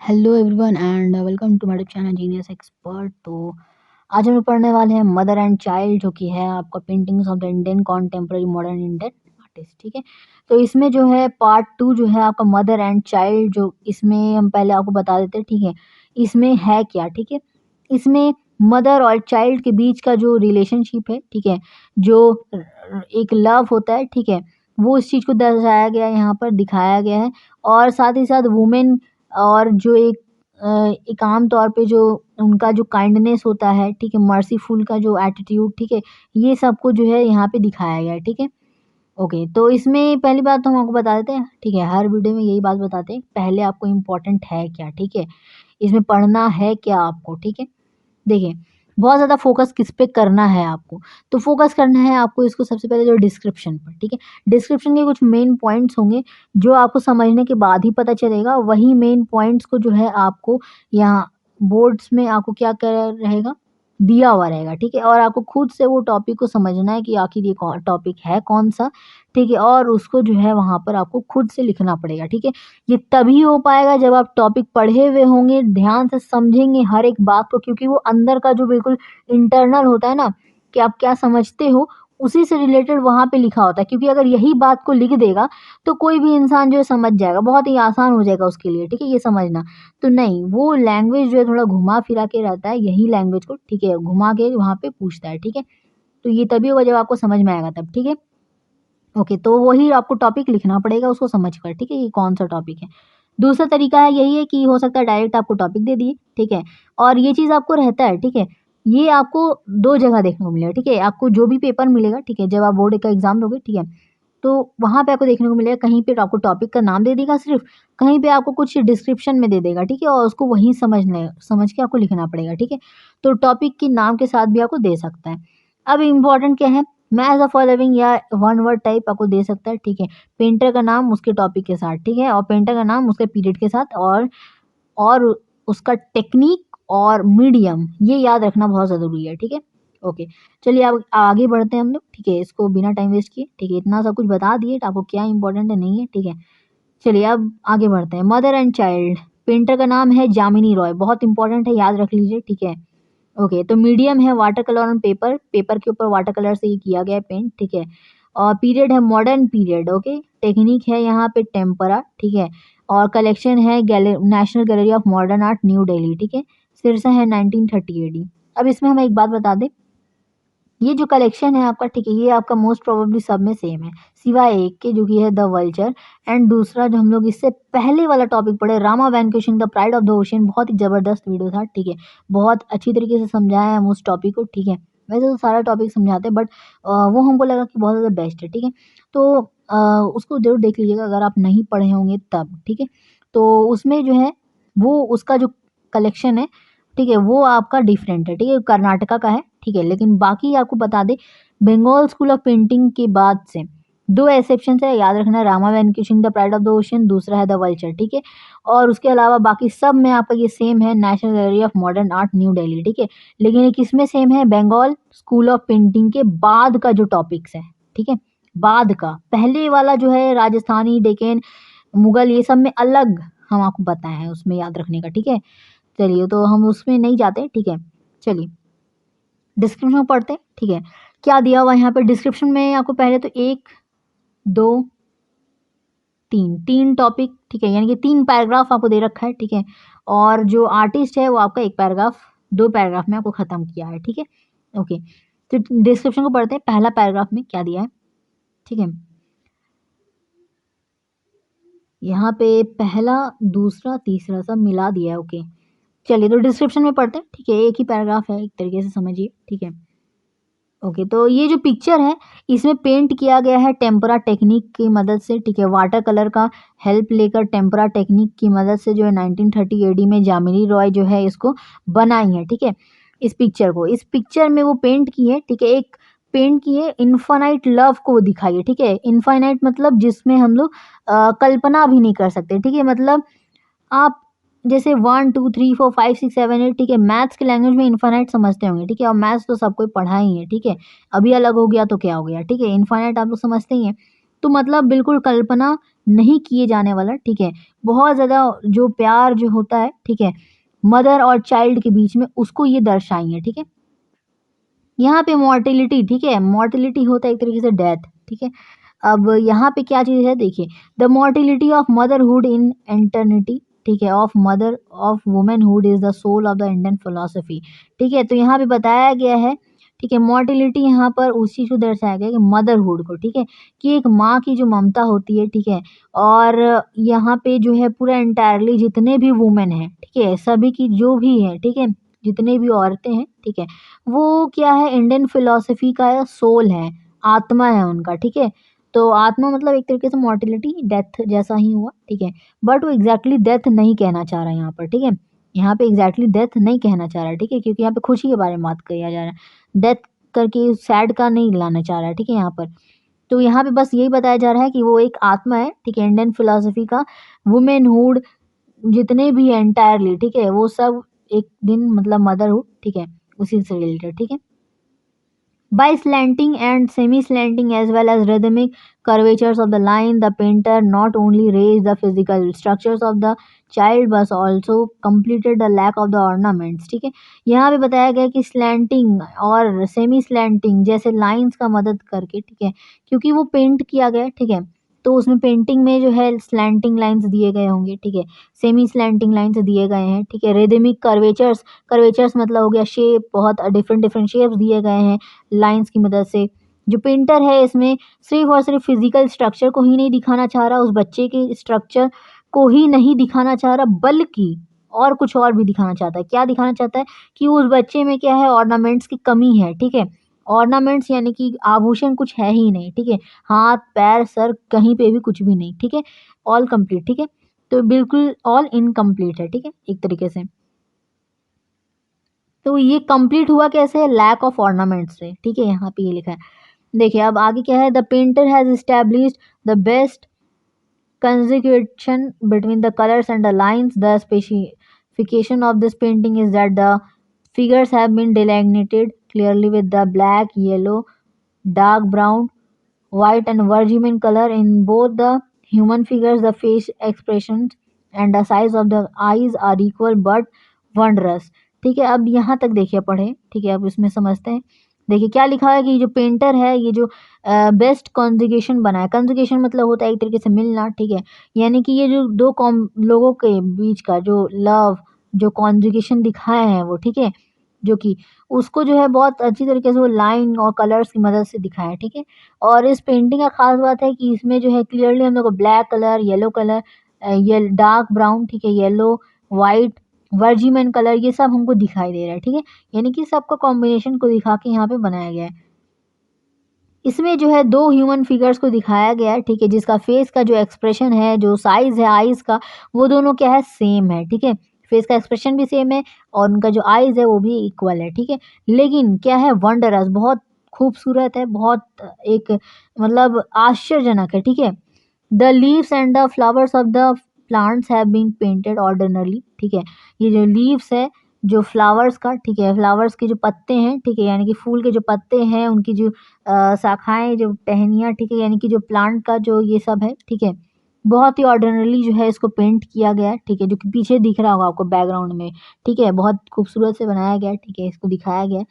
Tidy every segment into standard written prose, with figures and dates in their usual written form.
Hello everyone and welcome to my YouTube channel genius expert. तो आज हम लोग पढ़ने वाले हैं मदर एंड चाइल्ड, जो कि है आपका paintings of the Indian contemporary modern Indian artist. ठीक है, तो इसमें जो है पार्ट टू जो है आपका मदर एंड चाइल्ड, जो इसमें हम पहले आपको बता देते हैं। ठीक है, इसमें है क्या। ठीक है, इसमें मदर और चाइल्ड के बीच का जो रिलेशनशिप है, ठीक है, जो एक लव होता है, ठीक है, वो इस चीज़ को दर्शाया गया है, यहाँ पर दिखाया गया है। और साथ ही साथ वुमेन और जो एक आम तौर पे जो उनका जो काइंडनेस होता है, ठीक है, मर्सीफुल का जो एटीट्यूड, ठीक है, ये सब कुछ जो है यहाँ पे दिखाया गया है। ठीक है, ओके, तो इसमें पहली बात तो हम आपको बता देते हैं। ठीक है, हर वीडियो में यही बात बताते हैं, पहले आपको इम्पोर्टेंट है क्या। ठीक है, इसमें पढ़ना है क्या आपको। ठीक है, देखिए, बहुत ज़्यादा फ़ोकस किस पे करना है आपको, तो फ़ोकस करना है आपको इसको सबसे पहले जो डिस्क्रिप्शन पर। ठीक है, डिस्क्रिप्शन के कुछ मेन पॉइंट्स होंगे, जो आपको समझने के बाद ही पता चलेगा। वही मेन पॉइंट्स को जो है आपको यहाँ बोर्ड्स में आपको क्या कर रहेगा, दिया हुआ रहेगा। ठीक है, और आपको खुद से वो टॉपिक को समझना है कि आखिर ये कौन टॉपिक है, कौन-सा। ठीक है, और उसको जो है वहाँ पर आपको खुद से लिखना पड़ेगा। ठीक है, ये तभी हो पाएगा जब आप टॉपिक पढ़े हुए होंगे, ध्यान से समझेंगे हर एक बात को, क्योंकि वो अंदर का जो बिल्कुल इंटरनल होता है ना, कि आप क्या समझते हो, उसी से रिलेटेड वहाँ पे लिखा होता है। क्योंकि अगर यही बात को लिख देगा, तो कोई भी इंसान जो है समझ जाएगा, बहुत ही आसान हो जाएगा उसके लिए। ठीक है, ये समझना। तो नहीं, वो लैंग्वेज जो है थोड़ा घुमा-फिरा के रहता है, यही लैंग्वेज को, ठीक है, घुमा के वहाँ पे पूछता है। ठीक है, तो ये तभी होगा जब आपको समझ में आएगा तब। ठीक है, ओके, तो वही आपको टॉपिक लिखना पड़ेगा उसको समझकर। ठीक है, ये कौन-सा टॉपिक है। दूसरा तरीका है यही है कि हो सकता है डायरेक्ट आपको टॉपिक दे दिए। ठीक है, और ये चीज़ आपको रहता है। ठीक है, ये आपको 2 जगह देखने को मिलेगा। ठीक है, आपको जो भी पेपर मिलेगा, ठीक है, जब आप बोर्ड का एग्ज़ाम दोगे, ठीक है, तो वहाँ पे आपको देखने को मिलेगा, कहीं पे आपको टॉपिक का नाम दे देगा सिर्फ़, कहीं पे आपको कुछ डिस्क्रिप्शन में दे देगा। ठीक है, और उसको वहीं समझ के आपको लिखना पड़ेगा। ठीक है, तो टॉपिक के नाम के साथ भी आपको दे सकता है। अब इम्पोर्टेंट क्या है, मैच द फॉलोइंग या वन वर्ड टाइप आपको दे सकता है। ठीक है, पेंटर का नाम उसके टॉपिक के साथ, ठीक है, और पेंटर का नाम उसके पीरियड के साथ, और उसका टेक्नीक और मीडियम, ये याद रखना बहुत ज़रूरी है। ठीक है, ओके, चलिए अब आगे बढ़ते हैं हम लोग। ठीक है, इसको बिना टाइम वेस्ट किए, ठीक है, इतना सब कुछ बता दिए आपको क्या इंपॉर्टेंट है, नहीं है। ठीक है, चलिए अब आगे बढ़ते हैं। मदर एंड चाइल्ड, पेंटर का नाम है जामिनी रॉय, बहुत इंपॉर्टेंट है, याद रख लीजिए। ठीक है, ओके, तो मीडियम है water colour on paper, paper के ऊपर वाटर कलर से ये किया गया है पेंट। ठीक है, और पीरियड है मॉडर्न पीरियड। ओके, टेक्निक है यहाँ पे टेम्परा। ठीक है, और कलेक्शन है national gallery of modern art new Delhi. ठीक है, शीर्षक है 1930 एडी। अब इसमें हम एक बात बता दें, ये जो कलेक्शन है आपका, ठीक है, ये आपका मोस्ट प्रोबेबली सब में सेम है, सिवाय एक के, जो कि है द वल्चर। एंड दूसरा जो हम लोग इससे पहले वाला टॉपिक पढ़े, Rama vanquishing the pride of the ocean, बहुत ही ज़बरदस्त वीडियो था। ठीक है, बहुत अच्छी तरीके से समझाया है हम उस टॉपिक को। ठीक है, वैसे तो सारा टॉपिक समझाते हैं, बट वो हमको लगा कि बहुत ज़्यादा बेस्ट है। ठीक है, तो उसको ज़रूर देख लीजिएगा अगर आप नहीं पढ़े होंगे तब। ठीक है, तो उसमें जो है वो उसका जो कलेक्शन है, ठीक है, वो आपका डिफरेंट है। ठीक है, कर्नाटका का है। ठीक है, लेकिन बाकी आपको बता दें, बंगाल स्कूल ऑफ पेंटिंग के बाद से 2 एक्सेप्शंस है, याद रखना, Rama vanquishing the pride of the ocean, दूसरा है द वल्चर। ठीक है, और उसके अलावा बाकी सब में आपका ये सेम है, national gallery of modern art new Delhi. ठीक है, लेकिन ये किसमें सेम है, बंगाल स्कूल ऑफ पेंटिंग के बाद का जो टॉपिक्स है। ठीक है, बाद का, पहले वाला जो है राजस्थानी, डेक्कन, मुगल, ये सब में अलग हम आपको बताए हैं, उसमें याद रखने का। ठीक है, चलिए, तो हम उसमें नहीं जाते। ठीक है, चलिए डिस्क्रिप्शन में पढ़ते हैं। ठीक है, क्या दिया हुआ है यहाँ पे डिस्क्रिप्शन में आपको, पहले तो 1, 2, 3 टॉपिक। ठीक है, यानी कि 3 पैराग्राफ आपको दे रखा है। ठीक है, और जो आर्टिस्ट है वो आपका 1 पैराग्राफ, 2 पैराग्राफ में आपको ख़त्म किया है। ठीक है, ओके, तो डिस्क्रिप्शन को पढ़ते हैं। पहला पैराग्राफ में क्या दिया है, ठीक है, यहाँ पे पहला, दूसरा, तीसरा सब मिला दिया है। ओके, चलिए, तो डिस्क्रिप्शन में पढ़ते हैं। ठीक है, एक ही पैराग्राफ है, एक तरीके से समझिए। ठीक है, ओके, तो ये जो पिक्चर है, इसमें पेंट किया गया है टेम्परा टेक्निक की मदद से। ठीक है, वाटर कलर का हेल्प लेकर टेम्परा टेक्निक की मदद से जो है 1930 एडी में जामिनी रॉय जो है इसको बनाई है। ठीक है, इस पिक्चर में वो पेंट की है। ठीक है, एक पेंट की है इनफाइनाइट लव को वो दिखाई है। ठीक है, इनफाइनाइट मतलब जिसमें हम लोग कल्पना भी नहीं कर सकते। ठीक है, मतलब आप जैसे 1 2 3 4 5 6 7 8, ठीक है, मैथ्स के लैंग्वेज में इनफाइनाइट समझते होंगे। ठीक है, और मैथ्स तो सबको पढ़ा ही है। ठीक है, अभी अलग हो गया तो क्या हो गया। ठीक है, इनफाइनाइट आप लोग समझते ही हैं। तो मतलब बिल्कुल कल्पना नहीं किए जाने वाला, ठीक है? बहुत ज़्यादा जो प्यार जो होता है, ठीक है? मदर और चाइल्ड के बीच में, उसको ये दर्शाई है, ठीक है? यहाँ पे मॉर्टेलिटी, ठीक है? मॉर्टेलिटी होता है एक तरीके से डेथ, ठीक है? अब यहाँ पे क्या चीज़ है देखिए, the mortality of motherhood in eternity, ठीक है? Of mother of womanhood is the soul of the Indian philosophy, ठीक है? तो यहाँ पे बताया गया है, ठीक है? मॉर्टेलिटी यहाँ पर उस चीज़ को दर्शाया गया है कि मदरहुड को, ठीक है? कि एक माँ की जो ममता होती है, ठीक है? और यहाँ पे जो है पूरा एंटायरली जितने भी वुमेन हैं, ठीक है? सभी की जो भी है, ठीक है? जितने भी औरतें हैं, ठीक है? वो क्या है, इंडियन फिलॉसफी का सोल है, आत्मा है उनका, ठीक है? तो आत्मा मतलब एक तरीके से मॉर्टेलिटी, डेथ जैसा ही हुआ, ठीक है? बट वो एग्ज़ैक्टली डेथ नहीं कहना चाह रहा है यहाँ पर, ठीक है? यहाँ पे एग्ज़ैक्टली डेथ नहीं कहना चाह रहा है, ठीक है? क्योंकि यहाँ पे खुशी के बारे में बात किया जा रहा है। डेथ करके सैड का नहीं लाना चाह रहा है, ठीक है यहाँ पर। तो यहाँ पे बस यही बताया जा रहा है कि वो एक आत्मा है, ठीक है? इंडियन फिलॉसफी का वुमेनहुड जितने भी हैं एंटायरली, ठीक है? वो सब एक दिन मतलब मदरहुड, ठीक है? उसी से रिलेटेड, ठीक है? By slanting and semi-slanting as well as rhythmic curvatures of the line, the painter not only raised the physical structures of the child but also completed the lack of the ornaments. ठीक है, यहाँ पे बताया गया कि slanting और semi slanting जैसे lines का मदद करके, ठीक है, क्योंकि वो पेंट किया गया है, ठीक है, तो उसमें पेंटिंग में जो है स्लैंटिंग लाइंस दिए गए होंगे, ठीक है, सेमी स्लैंटिंग लाइंस दिए गए हैं, ठीक है, रिदमिक कर्वेचर्स, कर्वेचर्स मतलब हो गया शेप, बहुत डिफरेंट डिफरेंट शेप्स दिए गए हैं लाइंस की मदद से। जो पेंटर है इसमें सिर्फ़ और सिर्फ़ फ़िज़िकल स्ट्रक्चर को ही नहीं दिखाना चाह रहा, उस बच्चे के स्ट्रक्चर को ही नहीं दिखाना चाह रहा, बल्कि और कुछ और भी दिखाना चाहता है। क्या दिखाना चाहता है कि उस बच्चे में क्या है, ऑर्नामेंट्स की कमी है, ठीक है? ऑर्नामेंट्स यानी कि आभूषण कुछ है ही नहीं, ठीक है? हाथ, पैर, सर कहीं पे भी कुछ भी नहीं, ठीक है? ऑल कंप्लीट, ठीक है? तो बिल्कुल ऑल इनकम्प्लीट है, ठीक है? एक तरीके से। तो ये कंप्लीट हुआ कैसे? लैक ऑफ ऑर्नामेंट्स से, ठीक है? यहाँ पे ये लिखा है। देखिए अब आगे क्या है, the painter has established the best conjugation between the colors and the lines. The specification of this painting is that the figures have been delineated clearly with the black, yellow, dark brown, white and vermilion in color. In both the human figures, the face expressions and the size of the eyes are equal but wondrous. ठीक है, अब यहाँ तक देखिए पढ़े, ठीक है, अब इसमें समझते हैं। देखिए क्या लिखा है कि जो पेंटर है ये जो बेस्ट कॉन्जुगेशन बनाया, कॉन्जुगेशन मतलब होता है एक तरीके से मिलना, ठीक है, यानी कि ये जो दो कॉम लोगों के बीच का जो लव, जो कॉन्जुगेशन दिखाए हैं वो, ठीक है, जो कि उसको जो है बहुत अच्छी तरीके से वो लाइन और कलर्स की मदद से दिखाया है, ठीक है। और इस पेंटिंग का ख़ास बात है कि इसमें जो है क्लियरली हम लोग को ब्लैक कलर, येलो कलर, ये डार्क ब्राउन, ठीक है, येलो, व्हाइट, वर्जिमन कलर ये सब हमको दिखाई दे रहा है, ठीक है। यानी कि सबका कॉम्बिनेशन को दिखा के यहाँ पे बनाया गया है। इसमें जो है 2 ह्यूमन फिगर्स को दिखाया गया है, ठीक है, जिसका फेस का जो एक्सप्रेशन है, जो साइज़ है आइज़ का, वो दोनों क्या है, सेम है, ठीक है। फेस का एक्सप्रेशन भी सेम है और उनका जो आइज़ है वो भी इक्वल है, ठीक है। लेकिन क्या है, वंडरस बहुत खूबसूरत है, बहुत एक मतलब आश्चर्यजनक है, ठीक है। The leaves and the flowers of the plants have been painted ordinarily, ठीक है। ये जो लीव्स है, जो फ्लावर्स का, ठीक है, फ्लावर्स के जो पत्ते हैं, ठीक है, यानी कि फूल के जो पत्ते हैं, उनकी जो शाखाएँ, जो टहनियाँ, ठीक है, यानी कि जो प्लांट का जो ये सब है, ठीक है, बहुत ही ऑर्डिनरली जो है इसको पेंट किया गया है, ठीक है, जो कि पीछे दिख रहा होगा आपको बैकग्राउंड में, ठीक है, बहुत खूबसूरत से बनाया गया है, ठीक है, इसको दिखाया गया है।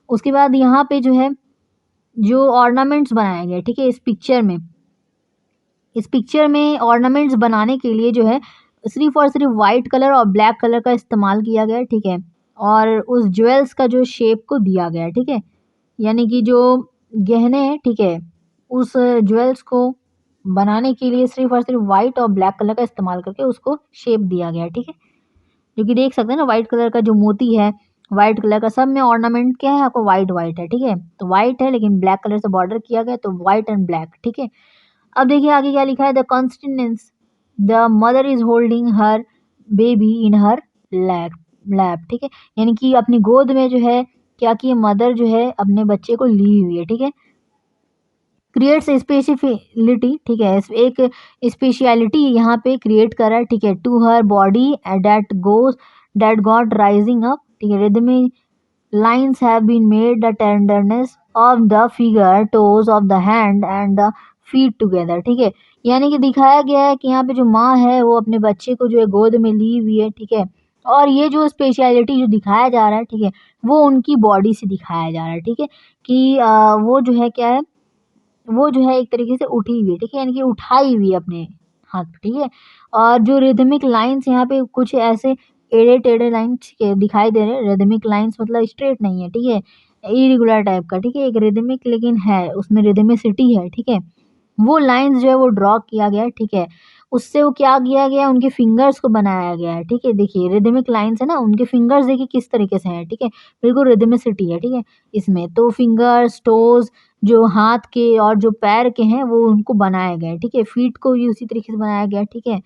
उसके बाद यहाँ पे जो है, जो ऑर्नामेंट्स बनाए गए, ठीक है, इस पिक्चर में ऑर्नामेंट्स बनाने के लिए जो है सिर्फ़ और सिर्फ़ व्हाइट कलर और ब्लैक कलर का इस्तेमाल किया गया है, ठीक है? और उस ज्वेल्स का जो शेप को दिया गया है, ठीक है? यानी कि जो गहने हैं, ठीक है? उस ज्वेल्स को बनाने के लिए सिर्फ़ और सिर्फ़ व्हाइट और ब्लैक कलर का इस्तेमाल करके उसको शेप दिया गया है, ठीक है? जो कि देख सकते हैं ना, व्हाइट कलर का जो मोती है, व्हाइट कलर का सब में ऑर्नामेंट क्या है आपको, व्हाइट व्हाइट है, ठीक है? तो व्हाइट है लेकिन ब्लैक कलर से बॉर्डर किया गया है तो व्हाइट एंड ब्लैक, ठीक है? अब देखिए आगे क्या लिखा है, the continence, the mother is holding her baby in her lap lap, ठीक है, यानी कि अपनी गोद में जो है क्या कि मदर जो है अपने बच्चे को ली हुई है, ठीक है। क्रिएट्स स्पेसिफिलिटी, ठीक है, एक स्पेशलिटी यहाँ पे क्रिएट कर रहा है, ठीक है, to her body that got rising up, ठीक है, rhythmic lines have been made, the tenderness of the figure, toes of the hand and the feed together, ठीक है। यानी कि दिखाया गया है कि यहाँ पे जो माँ है वो अपने बच्चे को जो है गोद में ली हुई है, ठीक है। और ये जो स्पेशलिटी जो दिखाया जा रहा है, ठीक है, वो उनकी बॉडी से दिखाया जा रहा है, ठीक है, कि वो जो है क्या है, वो जो है एक तरीके से उठी हुई है, ठीक है, यानी कि उठाई हुई है अपने हाथ पे, ठीक है। और जो रिदमिक लाइन्स यहाँ पे कुछ ऐसे टेढ़े-टेढ़े लाइन्स के दिखाई दे रहे हैं, रिदमिक लाइन्स मतलब स्ट्रेट नहीं है, ठीक है, इर्रेगुलर टाइप का, ठीक है, एक रिदमिक लेकिन है, उसमें रिदमिसिटी है, ठीक है। वो लाइन्स जो है वो ड्रॉ किया गया है, ठीक है। उससे वो क्या किया गया है, उनके फिंगर्स को बनाया गया है, ठीक है। देखिए रिदमिक लाइन्स है ना, उनके फिंगर्स देखिए किस तरीके से हैं, ठीक है, बिल्कुल रिदमिसिटी है, ठीक है, इसमें। तो फिंगर्स, टोज़ जो हाथ के और जो पैर के हैं वो उनको बनाए गए हैं, ठीक है। फीट को भी उसी तरीके से बनाया गया है, ठीक है।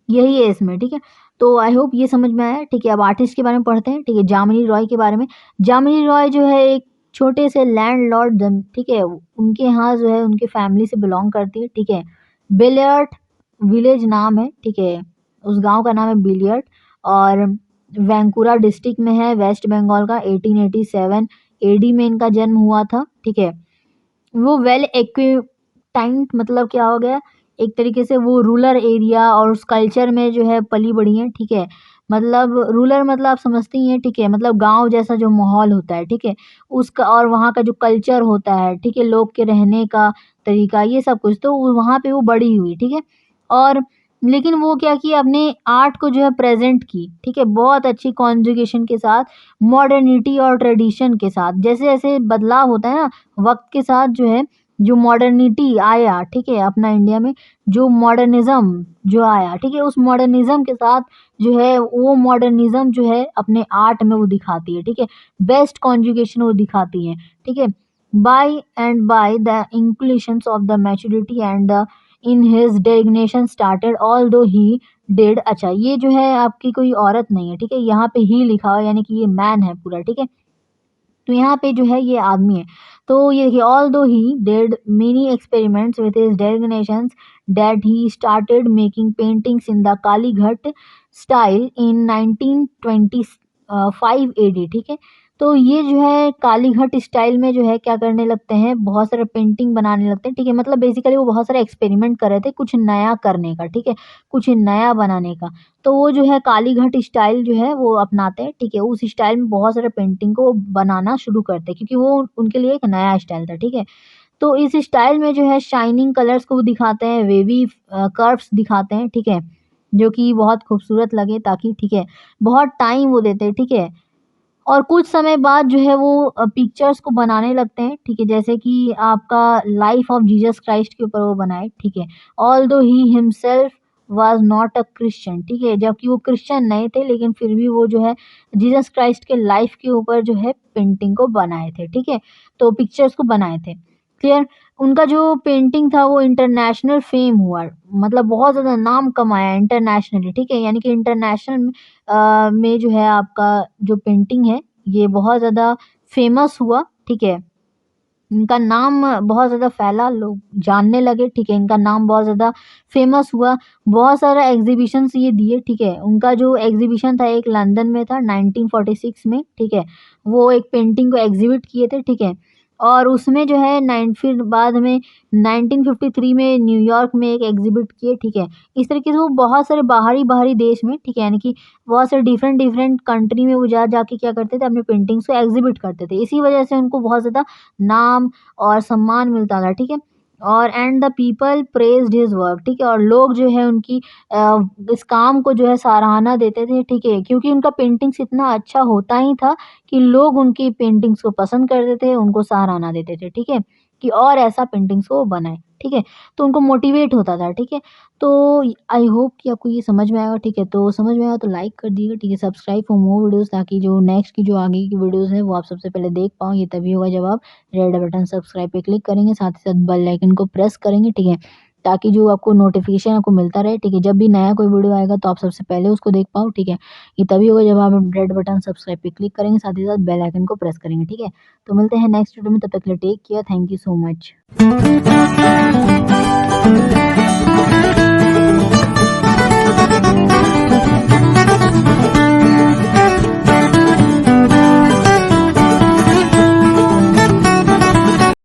यही है इसमें, ठीक है। तो आई होप ये समझ में आया, ठीक है। अब आर्टिस्ट के बारे में पढ़ते हैं, ठीक है, जामिनी रॉय के बारे में। जामिनी रॉय जो है एक छोटे से लैंडलॉर्ड ठीक है, उनके यहाँ जो है उनकी फैमिली से बिलॉन्ग करती है, ठीक है। बिलियर्ड विलेज नाम है, ठीक है, उस गाँव का नाम है बिलियर्ड और वैंकूरा डिस्ट्रिक्ट में है, वेस्ट बंगाल का। 1887 एडी में इनका जन्म हुआ था, ठीक है। वो वेल इक्विपमेंट मतलब क्या हो गया, एक तरीके से वो रूरल एरिया और उस कल्चर में जो है पली-बढ़ी हैं, ठीक है। मतलब रूरल मतलब आप समझती ही हैं, ठीक है, मतलब गाँव जैसा जो माहौल होता है, ठीक है, उसका और वहाँ का जो कल्चर होता है, ठीक है, लोग के रहने का तरीका, ये सब कुछ, तो वहाँ पे वो बड़ी हुई, ठीक है। और लेकिन वो क्या किया, अपने आर्ट को जो है प्रेज़ेंट की, ठीक है, बहुत अच्छी कॉन्जुगेशन के साथ, मॉडर्निटी और ट्रेडिशन के साथ। जैसे-जैसे बदलाव होता है ना, वक़्त के साथ जो है, जो मॉडर्निटी आया, ठीक है, अपना इंडिया में जो मॉडर्निज़्म जो आया, ठीक है, उस मॉडर्निज़्म के साथ जो है वो मॉडर्निज़्म जो है अपने आर्ट में वो दिखाती है, ठीक है। बेस्ट कॉन्जुगेशन वो दिखाती है, ठीक है। By the inclusions of the maturity and the in his designation started although he did. अच्छा, ये जो है आपकी कोई औरत नहीं है, ठीक है, यहाँ पे ही लिखा हुआ है यानी कि ये मैन है पूरा, ठीक है। तो यहाँ पे जो है ये आदमी है। तो ये देखिए although he did many experiments with his designations that he started making paintings in the Kalighat style in 1925 AD, ठीक है। तो ये जो है कालीघट स्टाइल में जो है क्या करने लगते हैं, बहुत सारे पेंटिंग बनाने लगते हैं, ठीक है। मतलब बेसिकली वो बहुत सारे एक्सपेरिमेंट कर रहे थे कुछ नया करने का, ठीक है, कुछ नया बनाने का। तो वो जो है कालीघट स्टाइल जो है वो अपनाते हैं, ठीक है। उस स्टाइल में बहुत सारे पेंटिंग को बनाना शुरू करते हैं क्योंकि वो उनके लिए एक नया स्टाइल था, ठीक है। तो इस स्टाइल में जो है शाइनिंग कलर्स को वो दिखाते हैं, वेवी कर्व्स दिखाते हैं, ठीक है, जो कि बहुत खूबसूरत लगे ताकि, ठीक है, बहुत टाइम वो देते हैं, ठीक है। और कुछ समय बाद जो है वो पिक्चर्स को बनाने लगते हैं, ठीक है, जैसे कि आपका लाइफ ऑफ जीसस क्राइस्ट के ऊपर वो बनाए, ठीक है। Although he himself was not a Christian, ठीक है, जबकि वो क्रिश्चियन नहीं थे लेकिन फिर भी वो जो है जीसस क्राइस्ट के लाइफ के ऊपर जो है पेंटिंग को बनाए थे, ठीक है। तो पिक्चर्स को बनाए थे, क्लियर। उनका जो पेंटिंग था वो इंटरनेशनल फेम हुआ, मतलब बहुत ज़्यादा नाम कमाया इंटरनेशनली, ठीक है, यानी कि इंटरनेशनल में जो है आपका जो पेंटिंग है ये बहुत ज़्यादा फ़ेमस हुआ, ठीक है। इनका नाम बहुत ज़्यादा फैला, लोग जानने लगे, ठीक है, इनका नाम बहुत ज़्यादा फ़ेमस हुआ, बहुत सारा एग्ज़िबिशन्स ये दिए, ठीक है। उनका जो एग्ज़िबिशन था एक लंदन में था 1946 में, ठीक है। वो एक पेंटिंग को एग्ज़िबिट किए थे, ठीक है। और उसमें जो है फिर बाद में 1953 में न्यूयॉर्क में एक एग्ज़िबिट किए, ठीक है। इस तरीके से वो बहुत सारे बाहरी-बाहरी देश में, ठीक है, यानी कि बहुत सारे डिफरेंट-डिफरेंट कंट्री में वो जा के क्या करते थे, अपने पेंटिंग्स को एग्ज़िबिट करते थे। इसी वजह से उनको बहुत ज़्यादा नाम और सम्मान मिलता था, ठीक है। और and the people praised his work, ठीक है, और लोग जो है उनकी इस काम को जो है सराहना देते थे, ठीक है, क्योंकि उनका पेंटिंग्स इतना अच्छा होता ही था कि लोग उनकी पेंटिंग्स को पसंद करते थे, उनको सराहना देते थे, ठीक है, कि और ऐसा पेंटिंग्स को वो बनाए, ठीक है। तो उनको मोटिवेट होता था, ठीक है। तो आई होप कि आपको ये समझ में आएगा, ठीक है। तो समझ में आया तो लाइक कर दीजिएगा, ठीक है, सब्सक्राइब फॉर मोर वीडियोज़ ताकि जो नेक्स्ट की जो आगे की वीडियोज़ हैं वो आप सबसे पहले देख पाओ। ये तभी होगा जब आप रेड बटन सब्सक्राइब पे क्लिक करेंगे, साथ ही साथ बेल आइकन को प्रेस करेंगे, ठीक है, ताकि जो आपको नोटिफ़िकेशन आपको मिलता रहे, ठीक है, जब भी नया कोई वीडियो आएगा तो आप सबसे पहले उसको देख पाओ, ठीक है। ये तभी होगा जब आप रेड बटन सब्सक्राइब पे क्लिक करेंगे, साथ ही साथ बेल आइकन को प्रेस करेंगे, ठीक है। तो मिलते हैं नेक्स्ट वीडियो में, तब तक के लिए take care, thank you so much.